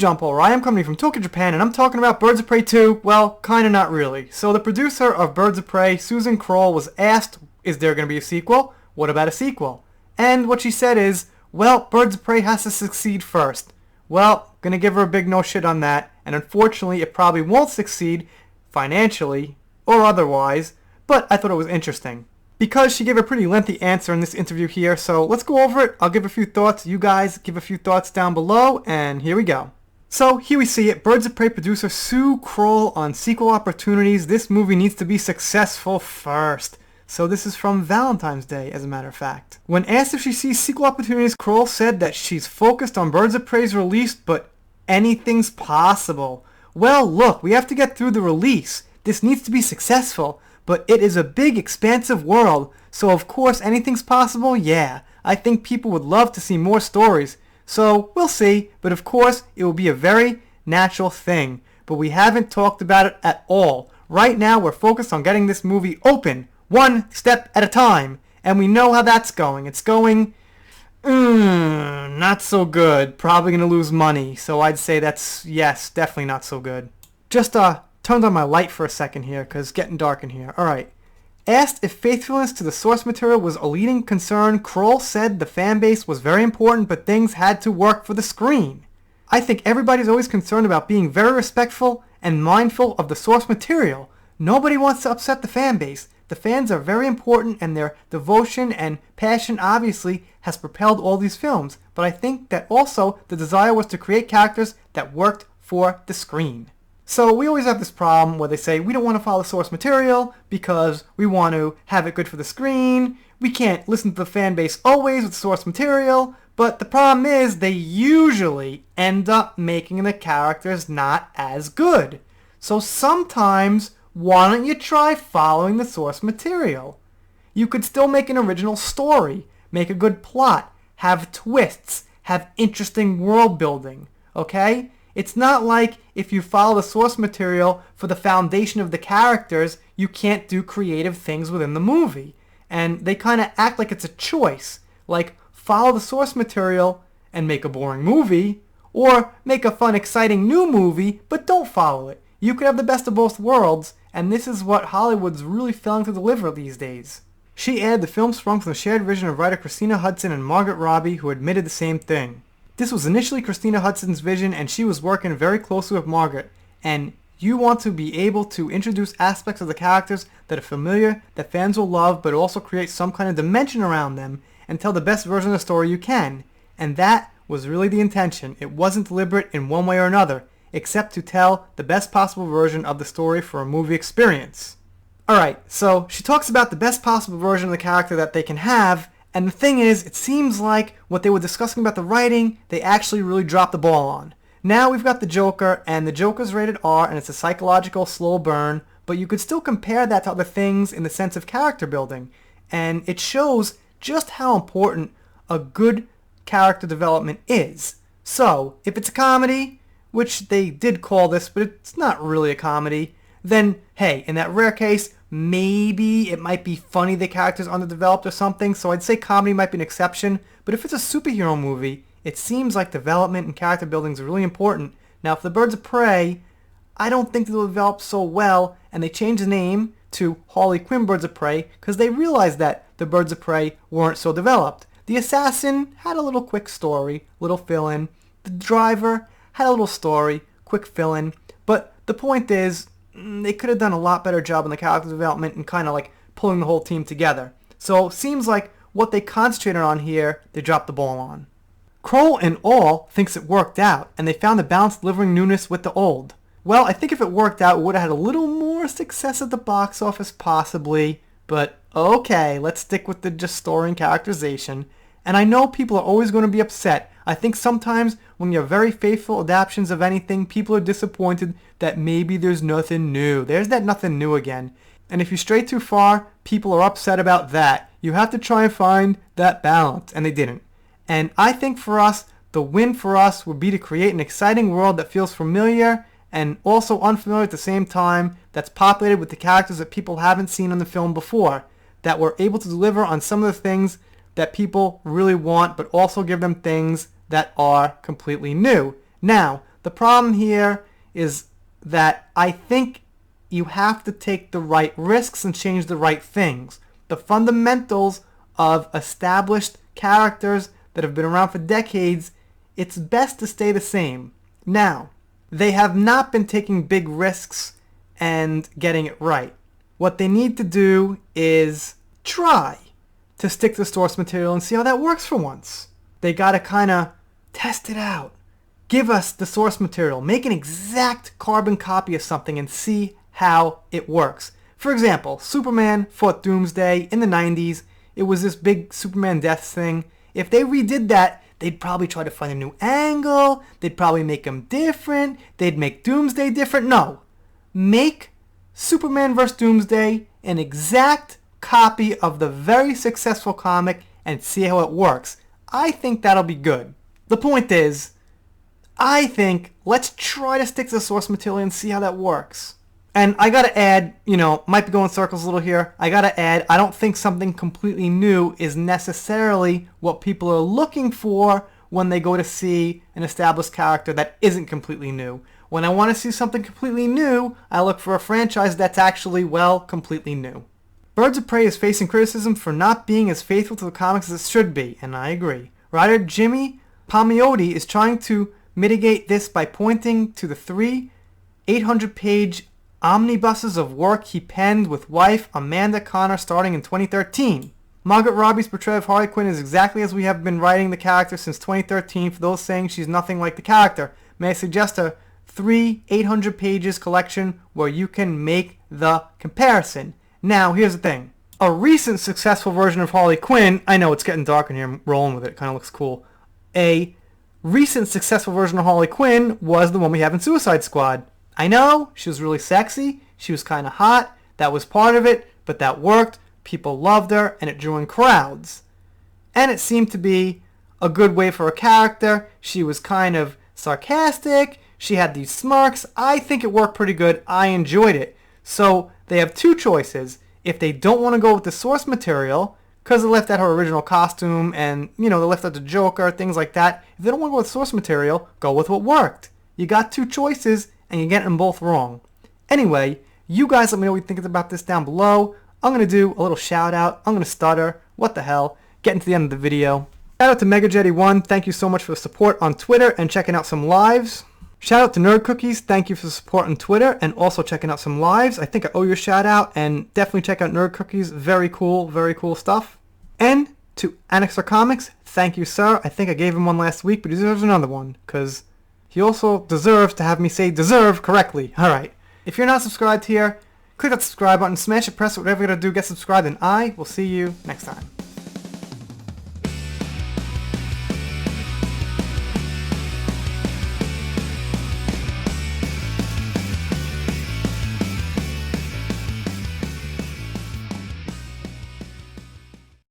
John Paul Rye. I'm coming from Tokyo, Japan, and I'm talking about Birds of Prey 2. Well, kinda not really. So the producer of Birds of Prey, Susan Kroll, was asked, is there going to be a sequel? What about a sequel? And what she said is, well, Birds of Prey has to succeed first. Well, gonna give her a big no shit on that, and unfortunately it probably won't succeed financially or otherwise, but I thought it was interesting. Because she gave a pretty lengthy answer in this interview here, so let's go over it. I'll give a few thoughts, you guys give a few thoughts down below, and here we go. So here we see it, Birds of Prey producer Sue Kroll on sequel opportunities. This movie needs to be successful first. So this is from Valentine's Day, as a matter of fact. When asked if she sees sequel opportunities, Kroll said that she's focused on Birds of Prey's release, but anything's possible. Well, look, we have to get through the release. This needs to be successful. But it is a big, expansive world, so of course anything's possible, yeah. I think people would love to see more stories, so we'll see, but of course it will be a very natural thing. But we haven't talked about it at all. Right now we're focused on getting this movie open, one step at a time, and we know how that's going. It's going, not so good, probably gonna lose money, so I'd say that's, yes, definitely not so good. Just turned on my light for a second here because it's getting dark in here. Alright. Asked if faithfulness to the source material was a leading concern, Kroll said the fan base was very important, but things had to work for the screen. I think everybody's always concerned about being very respectful and mindful of the source material. Nobody wants to upset the fan base. The fans are very important, and their devotion and passion obviously has propelled all these films, but I think that also the desire was to create characters that worked for the screen. So we always have this problem where they say we don't want to follow source material because we want to have it good for the screen. We can't listen to the fan base always with source material. But the problem is they usually end up making the characters not as good. So sometimes why don't you try following the source material? You could still make an original story, make a good plot, have twists, have interesting world building, okay? It's not like if you follow the source material for the foundation of the characters, you can't do creative things within the movie. And they kind of act like it's a choice. Like, follow the source material and make a boring movie, or make a fun, exciting new movie, but don't follow it. You could have the best of both worlds, and this is what Hollywood's really failing to deliver these days. She added the film sprung from the shared vision of writer Christina Hudson and Margaret Robbie, who admitted the same thing. This was initially Christina Hudson's vision, and she was working very closely with Margaret. And you want to be able to introduce aspects of the characters that are familiar, that fans will love, but also create some kind of dimension around them, and tell the best version of the story you can. And that was really the intention. It wasn't deliberate in one way or another, except to tell the best possible version of the story for a movie experience. Alright, so she talks about the best possible version of the character that they can have, and the thing is, it seems like what they were discussing about the writing, they actually really dropped the ball on. Now we've got the Joker, and the Joker's rated R, and it's a psychological slow burn, but you could still compare that to other things in the sense of character building. And it shows just how important a good character development is. So, if it's a comedy, which they did call this, but it's not really a comedy, then, hey, in that rare case, maybe it might be funny the character's underdeveloped or something, so I'd say comedy might be an exception. But if it's a superhero movie, it seems like development and character building is really important. Now, for the Birds of Prey, I don't think they'll develop so well, and they changed the name to Harley Quinn Birds of Prey because they realized that the Birds of Prey weren't so developed. The assassin had a little quick story, little fill-in. The driver had a little story, quick fill-in. But the point is, they could have done a lot better job in the character development and kind of like pulling the whole team together. So it seems like what they concentrated on here, they dropped the ball on. Kroll and all thinks it worked out, and they found the balance delivering newness with the old. Well, I think if it worked out, it would have had a little more success at the box office possibly, but okay, let's stick with the just story and characterization. And I know people are always going to be upset. I think sometimes when you have very faithful adaptations of anything, people are disappointed that maybe there's nothing new. There's that nothing new again. And if you stray too far, people are upset about that. You have to try and find that balance, and they didn't. And I think for us, the win for us would be to create an exciting world that feels familiar and also unfamiliar at the same time, that's populated with the characters that people haven't seen in the film before, that we're able to deliver on some of the things that people really want, but also give them things that are completely new. Now, The problem here is that I think you have to take the right risks and change the right things. The fundamentals of established characters that have been around for decades, it's best to stay the same. Now, they have not been taking big risks and getting it right. What they need to do is try to stick to the source material and see how that works for once. They gotta kinda test it out. Give us the source material. Make an exact carbon copy of something and see how it works. For example, Superman fought Doomsday in the 90s. It was this big Superman death thing. If they redid that, they'd probably try to find a new angle. They'd probably make him different. They'd make Doomsday different. No. Make Superman vs. Doomsday an exact copy of the very successful comic and see how it works. I think that'll be good. The point is, I think let's try to stick to the source material and see how that works. And I gotta add, might be going in circles a little here. I gotta add, I don't think something completely new is necessarily what people are looking for when they go to see an established character that isn't completely new. When I want to see something completely new, I look for a franchise that's actually, completely new. Birds of Prey is facing criticism for not being as faithful to the comics as it should be, and I agree. Writer Jimmy Palmiotti is trying to mitigate this by pointing to the 3 800-page omnibuses of work he penned with wife Amanda Connor starting in 2013. Margot Robbie's portrayal of Harley Quinn is exactly as we have been writing the character since 2013 for those saying she's nothing like the character. May I suggest a 3 800 pages collection where you can make the comparison. Now, here's the thing. A recent successful version of Harley Quinn, I know it's getting dark in here, I'm rolling with it, kind of looks cool. A recent successful version of Harley Quinn was the one we have in Suicide Squad. I know, she was really sexy, she was kind of hot, that was part of it, but that worked, people loved her, and it drew in crowds. And it seemed to be a good way for a character. She was kind of sarcastic, she had these smirks. I think it worked pretty good, I enjoyed it. So they have two choices. If they don't want to go with the source material, because they left out her original costume and, they left out the Joker, things like that. If they don't want to go with source material, go with what worked. You got two choices, and you're getting them both wrong. Anyway, you guys let me know what you think about this down below. I'm going to do a little shout out. I'm going to stutter. What the hell? Getting to the end of the video. Shout out to MegaJetty1. Thank you so much for the support on Twitter and checking out some lives. Shout out to Nerd Cookies. Thank you for the support on Twitter and also checking out some lives. I think I owe you a shout out, and definitely check out Nerd Cookies. Very cool stuff. And to Annexer Comics, thank you, sir. I think I gave him one last week, but he deserves another one because he also deserves to have me say deserve correctly. Alright. If you're not subscribed here, click that subscribe button, smash it, press it, whatever you gotta do, get subscribed, and I will see you next time.